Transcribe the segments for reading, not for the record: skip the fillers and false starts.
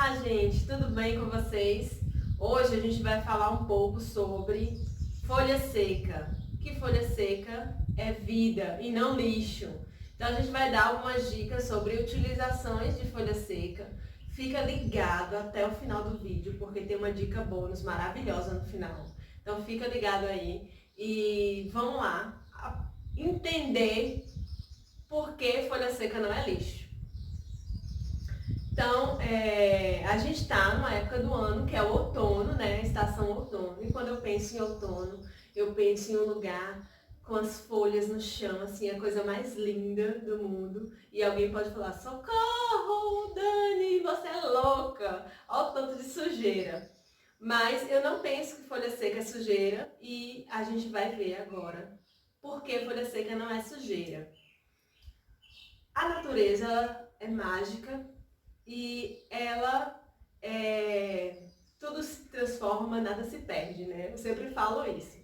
Olá, gente, tudo bem com vocês? Hoje a gente vai falar um pouco sobre folha seca. Que folha seca é vida e não lixo. Então a gente vai dar algumas dicas sobre utilizações de folha seca. Fica ligado até o final do vídeo, porque tem uma dica bônus maravilhosa no final. Então fica ligado aí e vamos lá entender por que folha seca não é lixo. Então, a gente está numa época do ano que é o outono, né? A estação outono. E quando eu penso em outono, eu penso em um lugar com as folhas no chão, assim, a coisa mais linda do mundo. E alguém pode falar: socorro, Dani, você é louca! Olha o tanto de sujeira. Mas eu não penso que folha seca é sujeira e a gente vai ver agora por que folha seca não é sujeira. A natureza é mágica e ela tudo se transforma, nada se perde, né? Eu sempre falo isso.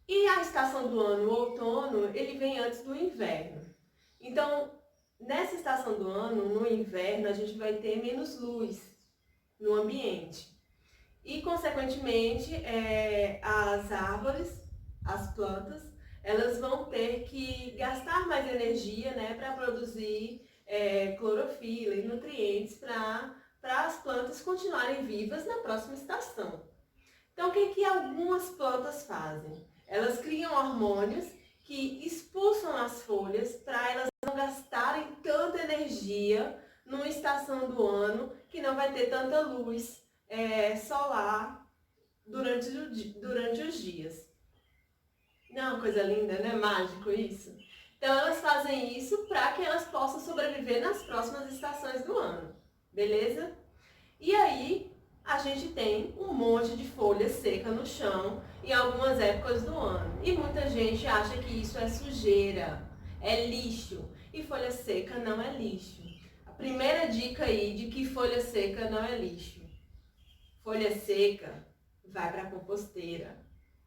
E a estação do ano, o outono, ele vem antes do inverno. Então, nessa estação do ano, no inverno, a gente vai ter menos luz no ambiente. E, consequentemente, as árvores, as plantas, elas vão ter que gastar mais energia, né, para produzir clorofila e nutrientes para as plantas continuarem vivas na próxima estação. Então, o que algumas plantas fazem? Elas criam hormônios que expulsam as folhas para elas não gastarem tanta energia numa estação do ano que não vai ter tanta luz solar durante os dias. Não é uma coisa linda, né? Mágico isso. Então elas fazem isso para que elas possam sobreviver nas próximas estações do ano, beleza? E aí a gente tem um monte de folha seca no chão em algumas épocas do ano. E muita gente acha que isso é sujeira, é lixo. E folha seca não é lixo. A primeira dica aí de que folha seca não é lixo. Folha seca vai para a composteira.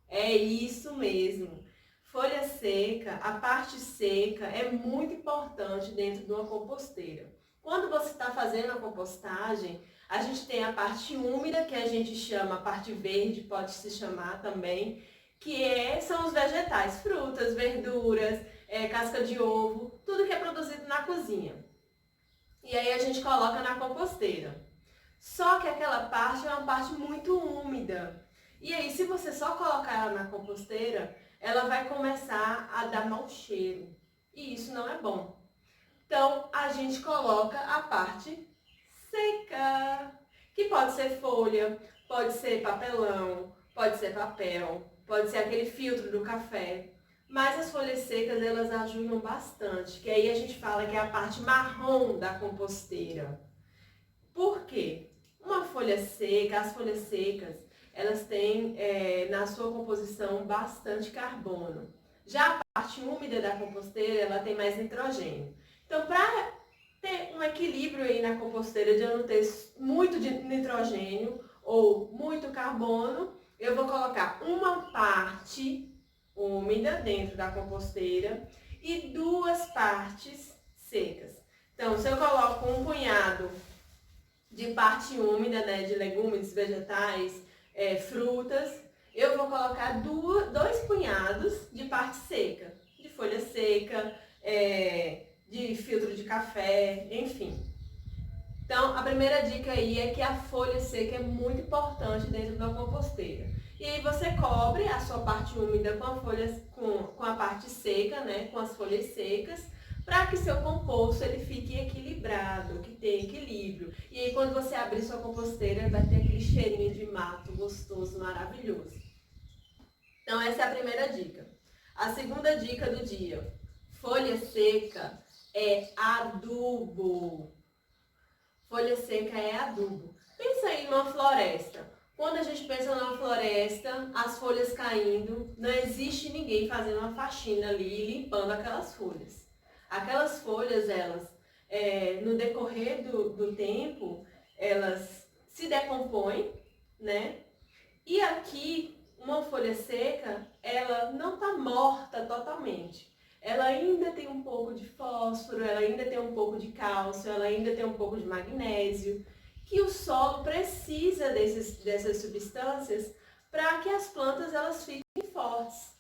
É isso mesmo. Folha seca, a parte seca é muito importante dentro de uma composteira. Quando você está fazendo a compostagem, a gente tem a parte úmida, que a gente chama, a parte verde pode se chamar também, são os vegetais, frutas, verduras, casca de ovo, tudo que é produzido na cozinha. E aí a gente coloca na composteira. Só que aquela parte é uma parte muito úmida. E aí, se você só colocar ela na composteira, ela vai começar a dar mau cheiro. E isso não é bom. Então, a gente coloca a parte seca, que pode ser folha, pode ser papelão, pode ser papel, pode ser aquele filtro do café. Mas as folhas secas, elas ajudam bastante, que aí a gente fala que é a parte marrom da composteira. Por quê? Uma folha seca, as folhas secas, elas têm na sua composição bastante carbono. Já a parte úmida da composteira, ela tem mais nitrogênio. Então, para ter um equilíbrio aí na composteira de eu não ter muito de nitrogênio ou muito carbono, eu vou colocar uma parte úmida dentro da composteira e duas partes secas. Então, se eu coloco um punhado de parte úmida, né, de legumes, vegetais, frutas, eu vou colocar dois punhados de parte seca, de folha seca, de filtro de café, enfim. Então, a primeira dica aí é que a folha seca é muito importante dentro da composteira. E aí você cobre a sua parte úmida com a parte seca, né, com as folhas secas, para que seu composto ele fique equilibrado, que tenha equilíbrio. E aí quando você abrir sua composteira, vai ter aquele cheirinho de mato gostoso, maravilhoso. Então essa é a primeira dica. A segunda dica do dia: folha seca é adubo. Folha seca é adubo. Pensa aí numa floresta. Quando a gente pensa numa floresta, as folhas caindo, não existe ninguém fazendo uma faxina ali e limpando aquelas folhas. Aquelas folhas, elas, no decorrer do tempo, elas se decompõem, né? E aqui, uma folha seca, ela não está morta totalmente. ela ainda tem um pouco de fósforo, ela ainda tem um pouco de cálcio, ela ainda tem um pouco de magnésio, que o solo precisa dessas substâncias para que as plantas elas fiquem fortes.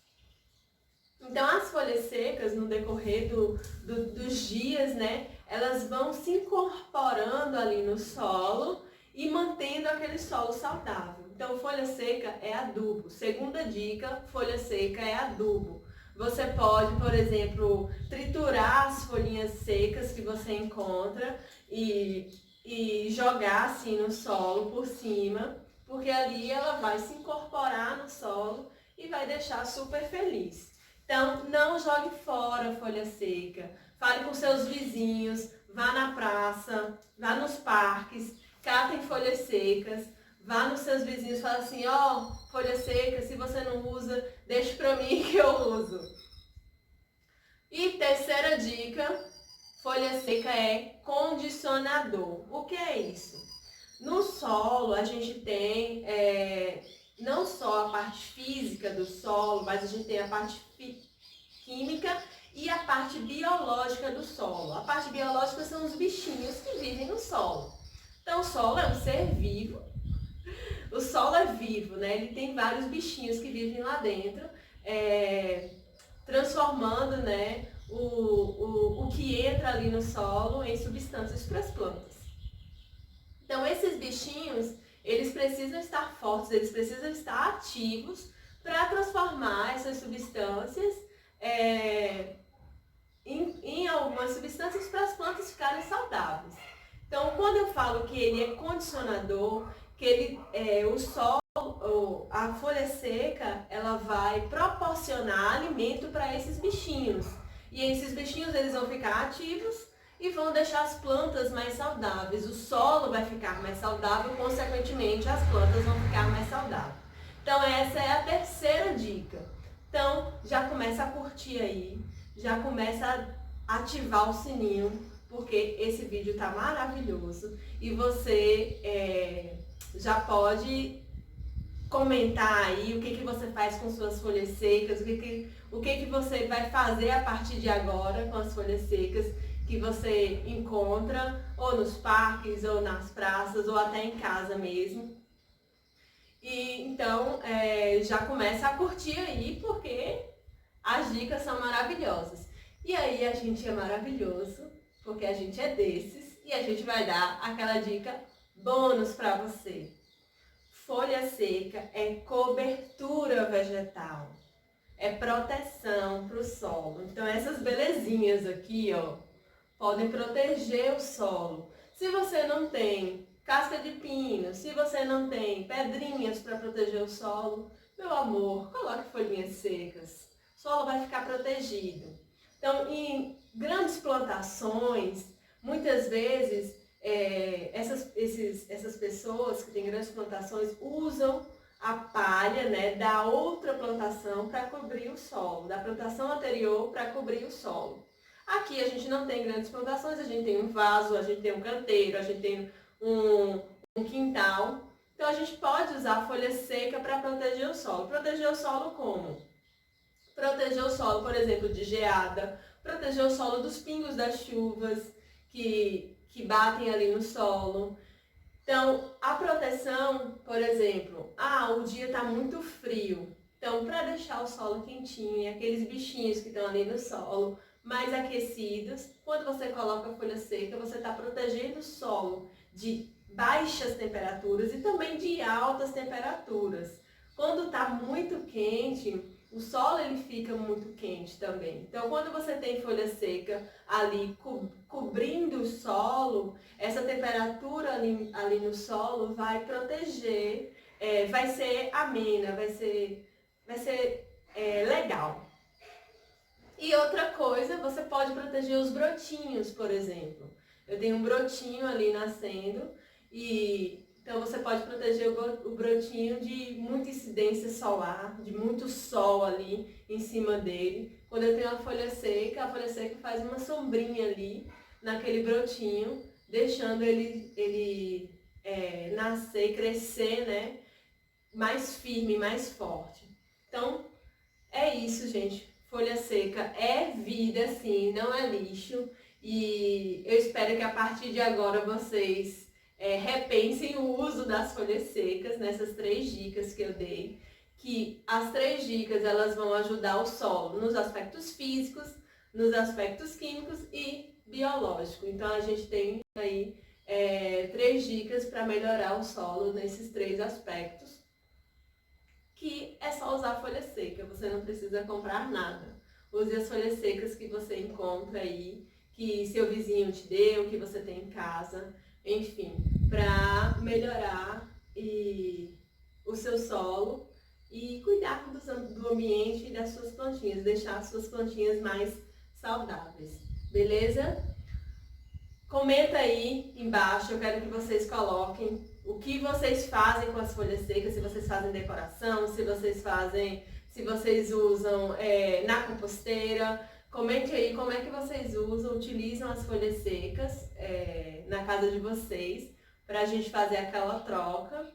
Então, as folhas secas, no decorrer dos dias, né, elas vão se incorporando ali no solo e mantendo aquele solo saudável. Então, folha seca é adubo. Segunda dica, folha seca é adubo. Você pode, por exemplo, triturar as folhinhas secas que você encontra e jogar assim no solo por cima, porque ali ela vai se incorporar no solo e vai deixar super feliz. Então, não jogue fora a folha seca. Fale com seus vizinhos, vá na praça, vá nos parques, catem folhas secas, vá nos seus vizinhos e fale assim, ó, folha seca, se você não usa, deixe pra mim que eu uso. E terceira dica, folha seca é condicionador. O que é isso? No solo a gente tem não só a parte física do solo, mas a gente tem a parte química e a parte biológica do solo. A parte biológica são os bichinhos que vivem no solo. Então o solo é um ser vivo, o solo é vivo, né? Ele tem vários bichinhos que vivem lá dentro, transformando, né, o que entra ali no solo em substâncias para as plantas. Então esses bichinhos, eles precisam estar fortes, eles precisam estar ativos para transformar essas substâncias em algumas substâncias para as plantas ficarem saudáveis. Então, quando eu falo que ele é condicionador, que ele, o solo, a folha seca, ela vai proporcionar alimento para esses bichinhos. E esses bichinhos eles vão ficar ativos e vão deixar as plantas mais saudáveis. O solo vai ficar mais saudável, consequentemente as plantas vão ficar mais saudáveis. Então essa é a terceira dica. Então já começa a curtir aí, já começa a ativar o sininho, porque esse vídeo tá maravilhoso e você já pode comentar aí o que você faz com suas folhas secas, o que você vai fazer a partir de agora com as folhas secas que você encontra ou nos parques, ou nas praças, ou até em casa mesmo. E então já começa a curtir aí, porque as dicas são maravilhosas. E aí a gente é maravilhoso, porque a gente é desses, e a gente vai dar aquela dica bônus para você. Folha seca é cobertura vegetal, é proteção para o solo. Então essas belezinhas aqui, ó, podem proteger o solo. Se você não tem casca de pino, se você não tem pedrinhas para proteger o solo, meu amor, coloque folhinhas secas. O solo vai ficar protegido. Então, em grandes plantações, muitas vezes essas pessoas que têm grandes plantações usam a palha, né, da outra plantação para cobrir o solo, da plantação anterior para cobrir o solo. Aqui a gente não tem grandes plantações, a gente tem um vaso, a gente tem um canteiro, a gente tem um quintal. Então a gente pode usar folha seca para proteger o solo. Proteger o solo como? Proteger o solo, por exemplo, de geada, proteger o solo dos pingos das chuvas que batem ali no solo. Então, a proteção, por exemplo, o dia está muito frio. Então, para deixar o solo quentinho, aqueles bichinhos que estão ali no solo mais aquecidos, quando você coloca a folha seca, você está protegendo o solo de baixas temperaturas e também de altas temperaturas. Quando está muito quente, o solo ele fica muito quente também. Então, quando você tem folha seca ali cobrindo o solo, essa temperatura ali no solo vai proteger, vai ser amena, vai ser legal. E outra coisa, você pode proteger os brotinhos, por exemplo. Eu tenho um brotinho ali nascendo e então você pode proteger o brotinho de muita incidência solar, de muito sol ali em cima dele. Quando eu tenho a folha seca faz uma sombrinha ali naquele brotinho, deixando ele nascer, crescer, né, mais firme, mais forte. Então, é isso, gente. folha seca é vida, sim, não é lixo. E eu espero que a partir de agora vocês repensem o uso das folhas secas nessas 3 dicas que eu dei. Que as 3 dicas elas vão ajudar o solo nos aspectos físicos, nos aspectos químicos e biológicos. Então a gente tem aí 3 dicas para melhorar o solo nesses 3 aspectos, que é só usar folha seca, você não precisa comprar nada. Use as folhas secas que você encontra aí, que seu vizinho te deu, que você tem em casa, enfim, para melhorar o seu solo e cuidar do ambiente e das suas plantinhas, deixar as suas plantinhas mais saudáveis, beleza? Comenta aí embaixo, eu quero que vocês coloquem o que vocês fazem com as folhas secas, se vocês fazem decoração, se vocês usam na composteira. Comente aí como é que vocês utilizam as folhas secas na casa de vocês, para a gente fazer aquela troca.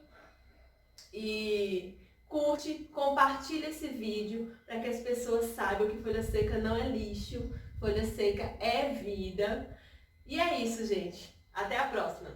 E curte, compartilha esse vídeo para que as pessoas saibam que folha seca não é lixo, folha seca é vida. E é isso, gente. Até a próxima!